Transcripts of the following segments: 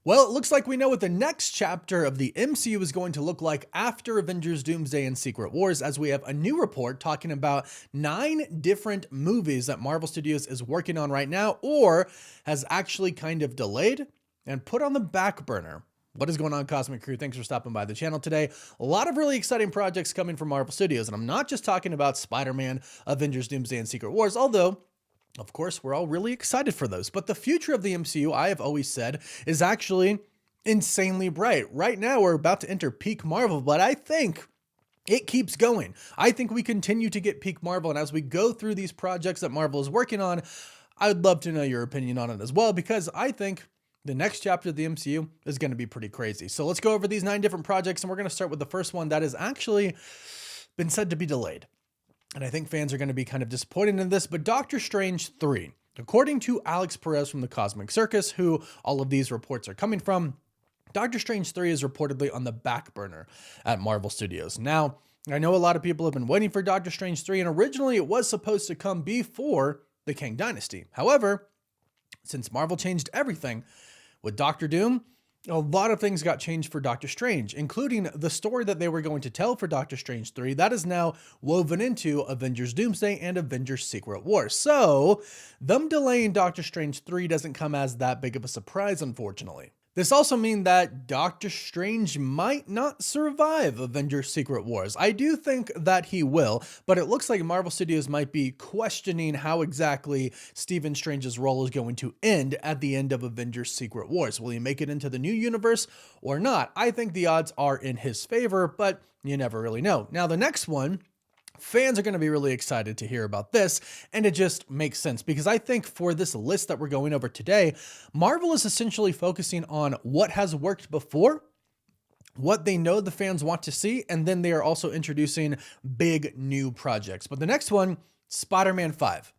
Well, it looks like we know what the next chapter of the MCU is going to look like after Avengers, Doomsday, and Secret Wars, as we have a new report talking about 9 different movies that Marvel Studios is working on right now, or has actually kind of delayed and put on the back burner. What is going on, Cosmic Crew? Thanks for stopping by the channel today. A lot of really exciting projects coming from Marvel Studios, and I'm not just talking about Spider-Man, Avengers, Doomsday, and Secret Wars, although of course, we're all really excited for those. But the future of the MCU, I have always said, is actually insanely bright. Right now, we're about to enter peak Marvel, but I think it keeps going. I think we continue to get peak Marvel. And as we go through these projects that Marvel is working on, I'd love to know your opinion on it as well, because I think the next chapter of the MCU is going to be pretty crazy. So let's go over these 9 different projects. And we're going to start with the first one that has actually been said to be delayed. And I think fans are going to be kind of disappointed in this, but Doctor Strange 3, according to Alex Perez from the Cosmic Circus, who all of these reports are coming from, Doctor Strange 3 is reportedly on the back burner at Marvel Studios. Now, I know a lot of people have been waiting for Doctor Strange 3, and originally it was supposed to come before the Kang Dynasty. However, since Marvel changed everything with Doctor Doom, a lot of things got changed for Doctor Strange, including the story that they were going to tell for Doctor Strange 3 that is now woven into Avengers Doomsday and Avengers Secret Wars. So them delaying Doctor Strange 3 doesn't come as that big of a surprise, unfortunately. This also means that Doctor Strange might not survive Avengers Secret Wars. I do think that he will, but it looks like Marvel Studios might be questioning how exactly Stephen Strange's role is going to end at the end of Avengers Secret Wars. Will he make it into the new universe or not? I think the odds are in his favor, but you never really know. Now, the next one, fans are going to be really excited to hear about this, and it just makes sense because I think for this list that we're going over today, Marvel is essentially focusing on what has worked before, what they know the fans want to see, and then they are also introducing big new projects. But the next one, Spider-Man 5.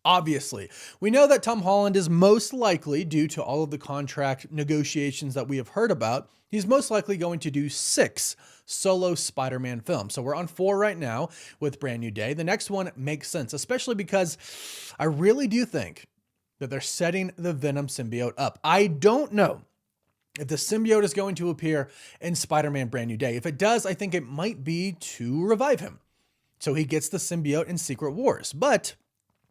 Obviously, we know that Tom Holland is most likely, due to all of the contract negotiations that we have heard about, he's most likely going to do 6 solo Spider-Man films. So we're on 4 right now with Brand New Day. The next one makes sense, especially because I really do think that they're setting the Venom symbiote up. I don't know if the symbiote is going to appear in Spider-Man Brand New Day. If it does, I think it might be to revive him, so he gets the symbiote in Secret Wars. But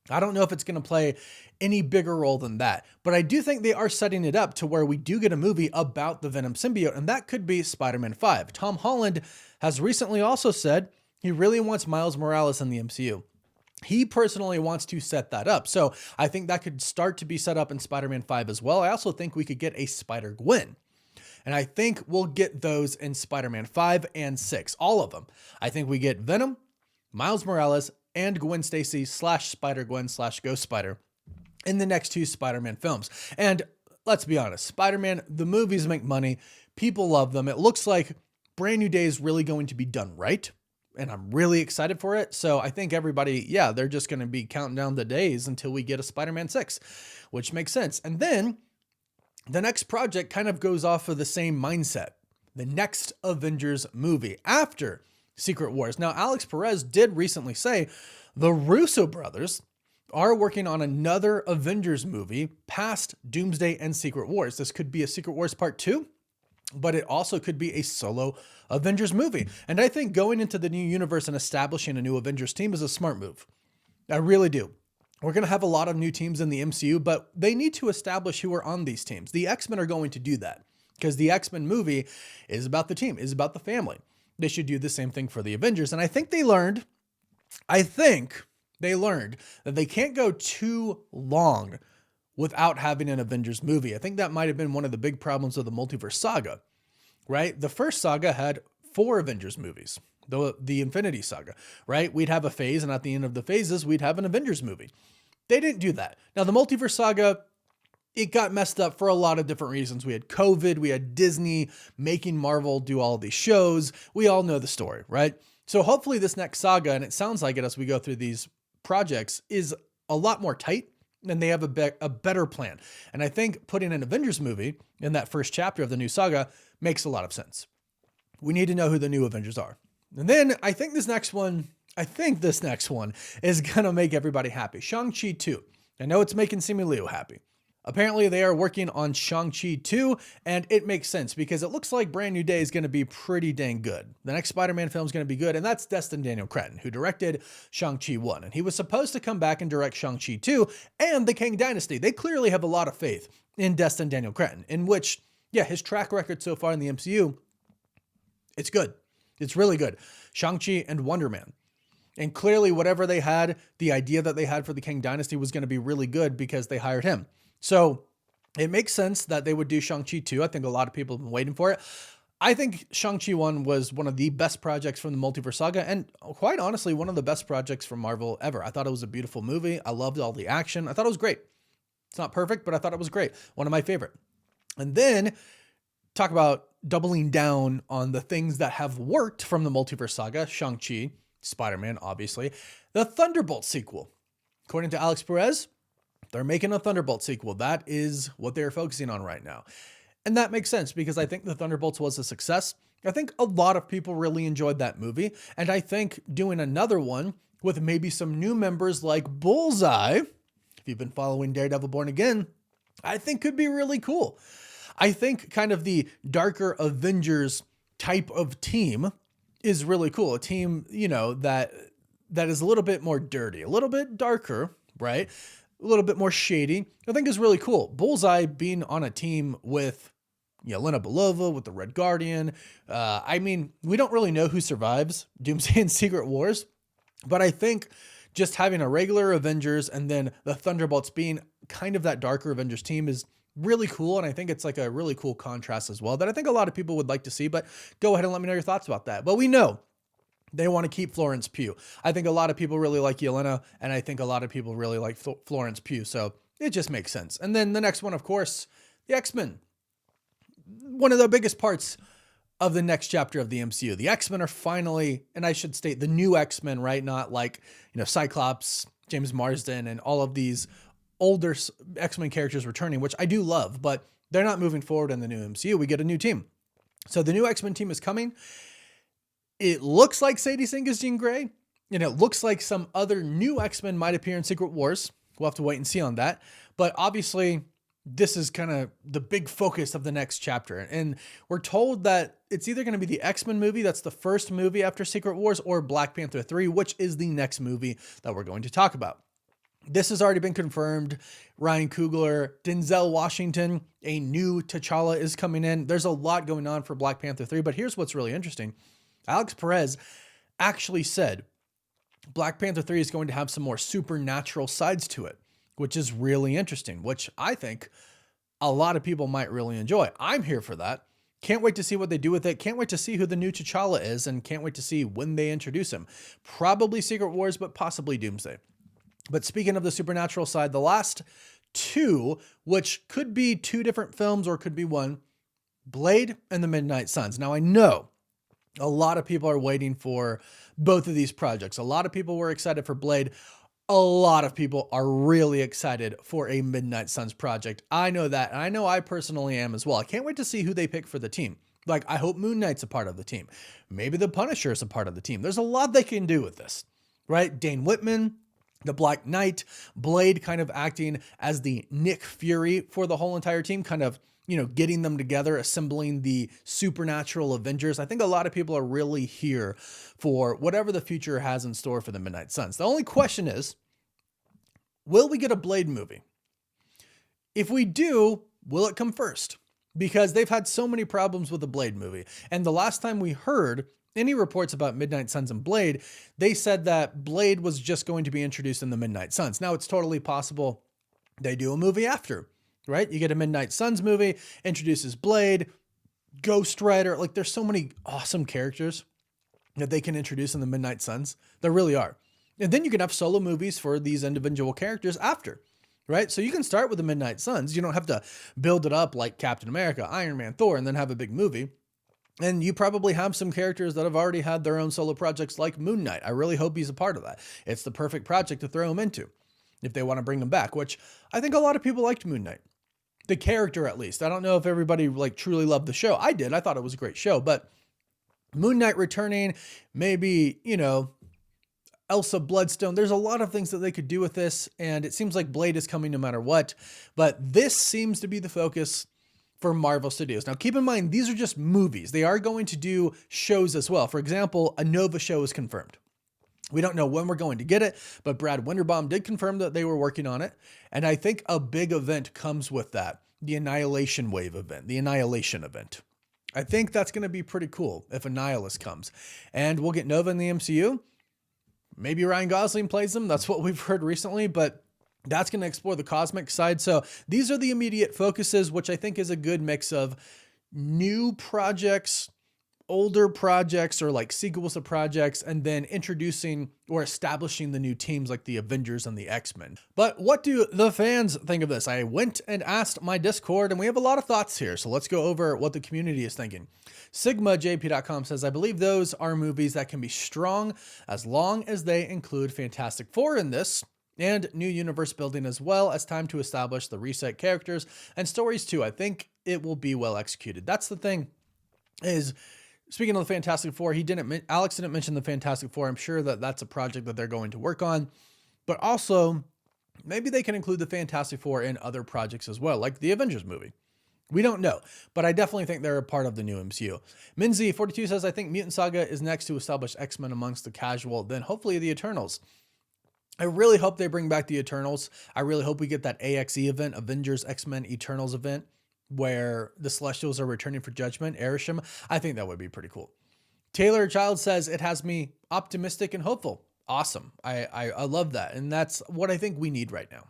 I don't know if it's going to play any bigger role than that, but I do think they are setting it up to where we do get a movie about the Venom symbiote, and that could be Spider-Man 5. Tom Holland has recently also said he really wants Miles Morales in the MCU. He personally wants to set that up, so I think that could start to be set up in Spider-Man 5 as well. I also think we could get a Spider-Gwen, and I think we'll get those in Spider-Man 5 and 6, all of them. I think we get Venom, Miles Morales, and Gwen Stacy / Spider-Gwen / Ghost Spider in the next 2 Spider-Man films. And let's be honest, Spider-Man, the movies make money. People love them. It looks like Brand New Day is really going to be done right, and I'm really excited for it. So I think everybody, yeah, they're just going to be counting down the days until we get a Spider-Man 6, which makes sense. And then the next project kind of goes off of the same mindset. The next Avengers movie after Secret Wars. Now, Alex Perez did recently say the RUSSO brothers are working on another Avengers movie past Doomsday and Secret Wars. This could be a Secret Wars Part 2, but it also could be a solo Avengers movie. And I think going into the new universe and establishing a new Avengers team is a smart move. I really do. We're going to have a lot of new teams in the MCU, but they need to establish who are on these teams. The X-Men are going to do that because the X-Men movie is about the team, is about the family. They should do the same thing for the Avengers. And I think they learned that they can't go too long without having an Avengers movie. I think that might have been one of the big problems of the multiverse saga, right? The first saga had 4 Avengers movies, the Infinity Saga, right? We'd have a phase, and at the end of the phases, we'd have an Avengers movie. They didn't do that. Now, the multiverse saga, it got messed up for a lot of different reasons. We had COVID, we had Disney making Marvel do all these shows. We all know the story, right? So hopefully this next saga, and it sounds like it as we go through these projects, is a lot more tight and they have a better plan. And I think putting an Avengers movie in that first chapter of the new saga makes a lot of sense. We need to know who the new Avengers are. And then I think this next one is going to make everybody happy. Shang-Chi 2. I know it's making Simu Liu happy. Apparently they are working on Shang-Chi 2, and it makes sense because it looks like Brand New Day is going to be pretty dang good. The next Spider-Man film is going to be good, and that's Destin Daniel Cretton, who directed Shang-Chi 1. And he was supposed to come back and direct Shang-Chi 2 and the Kang Dynasty. They clearly have a lot of faith in Destin Daniel Cretton, in which, yeah, his track record so far in the MCU, it's good. It's really good. Shang-Chi and Wonder Man. And clearly whatever they had, the idea that they had for the Kang Dynasty was going to be really good because they hired him. So it makes sense that they would do Shang-Chi 2. I think a lot of people have been waiting for it. I think Shang-Chi 1 was one of the best projects from the Multiverse Saga, and quite honestly, one of the best projects from Marvel ever. I thought it was a beautiful movie. I loved all the action. I thought it was great. It's not perfect, but I thought it was great. One of my favorite. And then talk about doubling down on the things that have worked from the Multiverse Saga, Shang-Chi, Spider-Man, obviously. The Thunderbolts sequel. According to Alex Perez, they're making a Thunderbolt sequel. That is what they're focusing on right now. And that makes sense because I think the Thunderbolts was a success. I think a lot of people really enjoyed that movie. And I think doing another one with maybe some new members like Bullseye, if you've been following Daredevil Born Again, I think could be really cool. I think kind of the darker Avengers type of team is really cool. A team, you know, that is a little bit more dirty, a little bit darker, right? A little bit more shady, I think is really cool. Bullseye being on a team with Yelena Belova, with the Red Guardian. I mean, we don't really know who survives Doomsday and Secret Wars, but I think just having a regular Avengers and then the Thunderbolts being kind of that darker Avengers team is really cool. And I think it's like a really cool contrast as well that I think a lot of people would like to see, but go ahead and let me know your thoughts about that. But we know they want to keep Florence Pugh. I think a lot of people really like Yelena, and I think a lot of people really like Florence Pugh, so it just makes sense. And then the next one, of course, the X-Men. One of the biggest parts of the next chapter of the MCU. The X-Men are finally, and I should state the new X-Men, right? Not like, Cyclops, James Marsden, and all of these older X-Men characters returning, which I do love, but they're not moving forward in the new MCU. We get a new team. So the new X-Men team is coming. It looks like Sadie Sink is Jean Grey, and it looks like some other new X-Men might appear in Secret Wars. We'll have to wait and see on that. But obviously, this is kind of the big focus of the next chapter. And we're told that it's either going to be the X-Men movie, that's the first movie after Secret Wars, or Black Panther 3, which is the next movie that we're going to talk about. This has already been confirmed. Ryan Coogler, Denzel Washington, a new T'Challa is coming in. There's a lot going on for Black Panther 3, but here's what's really interesting. Alex Perez actually said Black Panther 3 is going to have some more supernatural sides to it, which is really interesting, which I think a lot of people might really enjoy. I'm here for that. Can't wait to see what they do with it. Can't wait to see who the new T'Challa is, and can't wait to see when they introduce him. Probably Secret Wars, but possibly Doomsday. But speaking of the supernatural side, the last two, which could be two different films or could be one, Blade and the Midnight Suns. Now I know a lot of people are waiting for both of these projects. A lot of people were excited for Blade. A lot of people are really excited for a Midnight Suns project. I know that, and I know I personally am as well. I can't wait to see who they pick for the team. Like, I hope Moon Knight's a part of the team. Maybe the Punisher is a part of the team. There's a lot they can do with this, right? Dane Whitman, the Black Knight, Blade kind of acting as the Nick Fury for the whole entire team, kind of, getting them together, assembling the supernatural Avengers. I think a lot of people are really here for whatever the future has in store for the Midnight Suns. The only question is, will we get a Blade movie? If we do, will it come first? Because they've had so many problems with the Blade movie. And the last time we heard any reports about Midnight Suns and Blade, they said that Blade was just going to be introduced in the Midnight Suns. Now, it's totally possible they do a movie after, right? You get a Midnight Suns movie, introduces Blade, Ghost Rider. Like, there's so many awesome characters that they can introduce in the Midnight Suns. There really are. And then you can have solo movies for these individual characters after, right? So you can start with the Midnight Suns. You don't have to build it up like Captain America, Iron Man, Thor, and then have a big movie. And you probably have some characters that have already had their own solo projects like Moon Knight. I really hope he's a part of that. It's the perfect project to throw him into if they want to bring him back, which I think a lot of people liked Moon Knight. The character, at least. I don't know if everybody truly loved the show. I did. I thought it was a great show, but Moon Knight returning, maybe, Elsa Bloodstone. There's a lot of things that they could do with this, and it seems like Blade is coming no matter what, but this seems to be the focus for Marvel Studios. Now, keep in mind, these are just movies. They are going to do shows as well. For example, a Nova show is confirmed. We don't know when we're going to get it, but Brad Winderbaum did confirm that they were working on it, and I think a big event comes with that, the Annihilation Wave event, the Annihilation event. I think that's going to be pretty cool if Annihilus comes, and we'll get Nova in the MCU. Maybe Ryan Gosling plays them. That's what we've heard recently, but that's going to explore the cosmic side. So these are the immediate focuses, which I think is a good mix of new projects, older projects, or like sequels to projects, and then introducing or establishing the new teams like the Avengers and the X-Men. But what do the fans think of this? I went and asked my Discord, and we have a lot of thoughts here. So let's go over what the community is thinking. SigmaJP.com says, I believe those are movies that can be strong as long as they include Fantastic Four in this, and new universe building as well as time to establish the reset characters and stories too. I think it will be well executed. That's the thing is, speaking of the Fantastic Four, Alex didn't mention the Fantastic Four. I'm sure that that's a project that they're going to work on, but also maybe they can include the Fantastic Four in other projects as well, like the Avengers movie. We don't know, but I definitely think they're a part of the new MCU. Minzy42 says, I think Mutant Saga is next to establish X-Men amongst the casual, then hopefully the Eternals. I really hope they bring back the Eternals. I really hope we get that AXE event, Avengers, X-Men, Eternals event, where the Celestials are returning for Judgment, Erisham. I think that would be pretty cool. Taylor Child says, it has me optimistic and hopeful. Awesome. I love that. And that's what I think we need right now.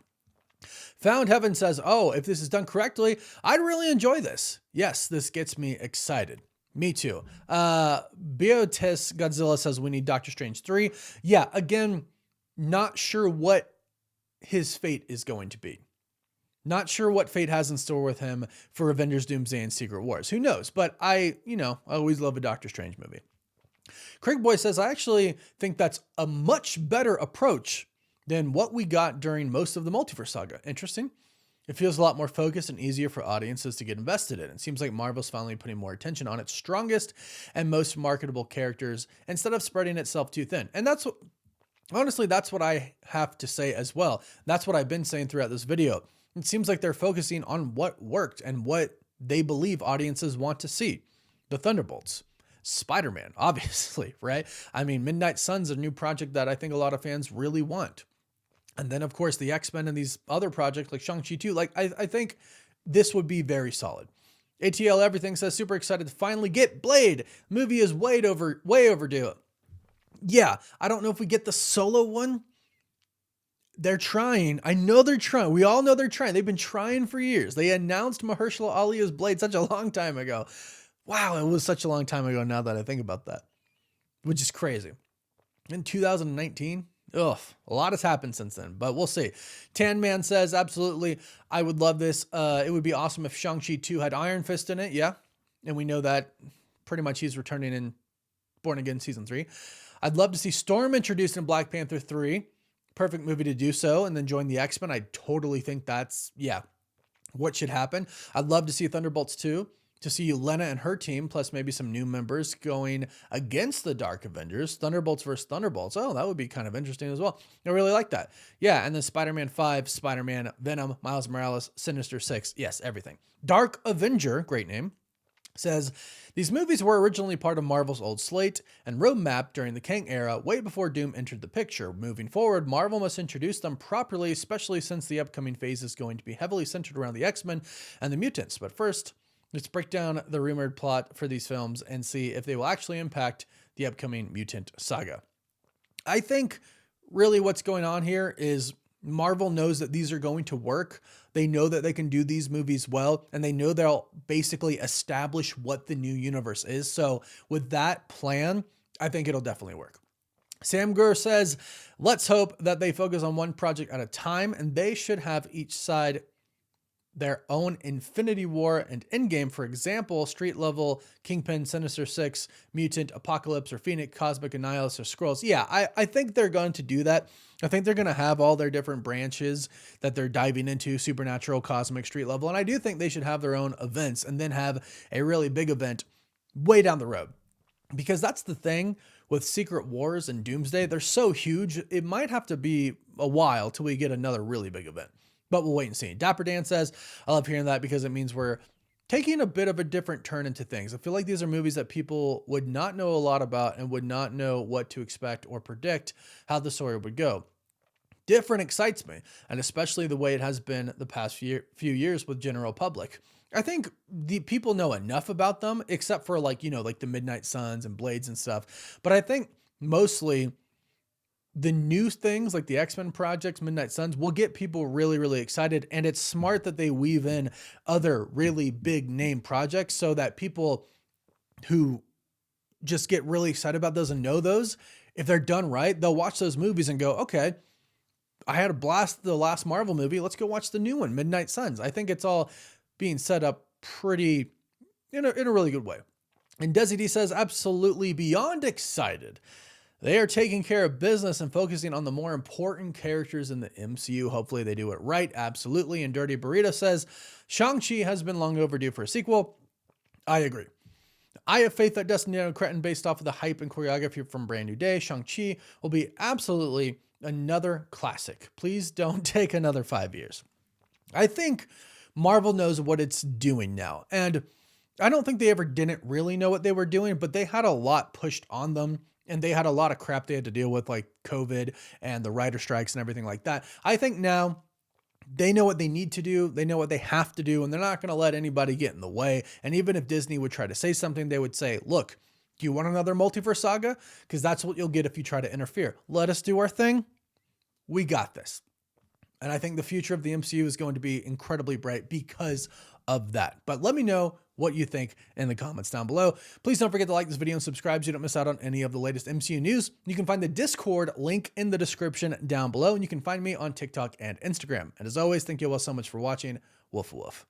Found Heaven says, oh, if this is done correctly, I'd really enjoy this. Yes, this gets me excited. Me too. Biotis Godzilla says we need Doctor Strange 3. Yeah, again, not sure what his fate is going to be. Not sure what fate has in store with him for Avengers, Doomsday, and Secret Wars. Who knows? But I always love a Doctor Strange movie. Craig Boy says, I actually think that's a much better approach than what we got during most of the Multiverse Saga. Interesting. It feels a lot more focused and easier for audiences to get invested in. It seems like Marvel's finally putting more attention on its strongest and most marketable characters instead of spreading itself too thin. And honestly, that's what I have to say as well. That's what I've been saying throughout this video. It seems like they're focusing on what worked and what they believe audiences want to see. The Thunderbolts, SpiderMan, obviously, right? I mean, Midnight Sun's a new project that I think a lot of fans really want. And then, of course, the X-Men and these other projects like Shang-Chi 2. Like, I think this would be very solid. ATL Everything says, super excited to finally get Blade. Movie is way overdue. Yeah, I don't know if we get the solo one. They're trying. I know they're trying. We all know they're trying. They've been trying for years. They announced Mahershala Ali as Blade such a long time ago. Wow, it was such a long time ago now that I think about that, which is crazy. In 2019, ugh, a lot has happened since then, but we'll see. Tan Man says, absolutely, I would love this. It would be awesome if Shang-Chi 2 had Iron Fist in it, yeah. And we know that pretty much he's returning in Born Again Season 3. I'd love to see Storm introduced in Black Panther 3. Perfect movie to do so, and then join the X-Men. I totally think that's, yeah, what should happen. I'd love to see Thunderbolts 2, to see Yelena and her team, plus maybe some new members going against the Dark Avengers. Thunderbolts versus Thunderbolts. Oh, that would be kind of interesting as well. I really like that. Yeah, and then Spider-Man 5, Spider-Man, Venom, Miles Morales, Sinister 6. Yes, everything. Dark Avenger, great name, says, these movies were originally part of Marvel's old slate and roadmap during the Kang era, way before Doom entered the picture. Moving forward, Marvel must introduce them properly, especially since the upcoming phase is going to be heavily centered around the X-Men and the mutants. But first, let's break down the rumored plot for these films and see if they will actually impact the upcoming mutant saga. I think really what's going on here is Marvel knows that these are going to work. They know that they can do these movies well, and they know they'll basically establish what the new universe is. So with that plan, I think it'll definitely work. Sam Gurr says, let's hope that they focus on one project at a time, and they should have each side their own Infinity War and Endgame. For example, street level, Kingpin, Sinister Six, Mutant, Apocalypse, or Phoenix, Cosmic, Annihilus, or Skrulls. Yeah, I think they're going to do that. I think they're going to have all their different branches that they're diving into, supernatural, cosmic, street level. And I do think they should have their own events and then have a really big event way down the road. Because that's the thing with Secret Wars and Doomsday, they're so huge, it might have to be a while till we get another really big event. But we'll wait and see. Dapper Dan says, I love hearing that because it means we're taking a bit of a different turn into things. I feel like these are movies that people would not know a lot about and would not know what to expect or predict how the story would go. Different excites me, and especially the way it has been the past few years with general public. I think the people know enough about them, except for like the Midnight Suns and Blades and stuff. But I think mostly the new things like the X-Men projects, Midnight Suns, will get people really, really excited. And it's smart that they weave in other really big name projects so that people who just get really excited about those and know those, if they're done right, they'll watch those movies and go, okay, I had a blast the last Marvel movie. Let's go watch the new one, Midnight Suns. I think it's all being set up pretty in a really good way. And Desi D says, absolutely beyond excited. They are taking care of business and focusing on the more important characters in the MCU. Hopefully they do it right. Absolutely. And Dirty Burrito says, Shang-Chi has been long overdue for a sequel. I agree. I have faith that Destiny Cretin, based off of the hype and choreography from Brand New Day, Shang-Chi will be absolutely another classic. Please don't take another 5 years. I think Marvel knows what it's doing now. And I don't think they ever didn't really know what they were doing, but they had a lot pushed on them. And they had a lot of crap they had to deal with, like COVID and the writer strikes and everything like that. I think now they know what they need to do. They know what they have to do, and they're not going to let anybody get in the way. And even if Disney would try to say something, they would say, look, do you want another multiverse saga? Because that's what you'll get if you try to interfere. Let us do our thing. We got this. And I think the future of the MCU is going to be incredibly bright because of that. But let me know what you think in the comments down below. Please don't forget to like this video and subscribe so you don't miss out on any of the latest MCU news. You can find the Discord link in the description down below, and you can find me on TikTok and Instagram. And as always, thank you all so much for watching. Woof woof.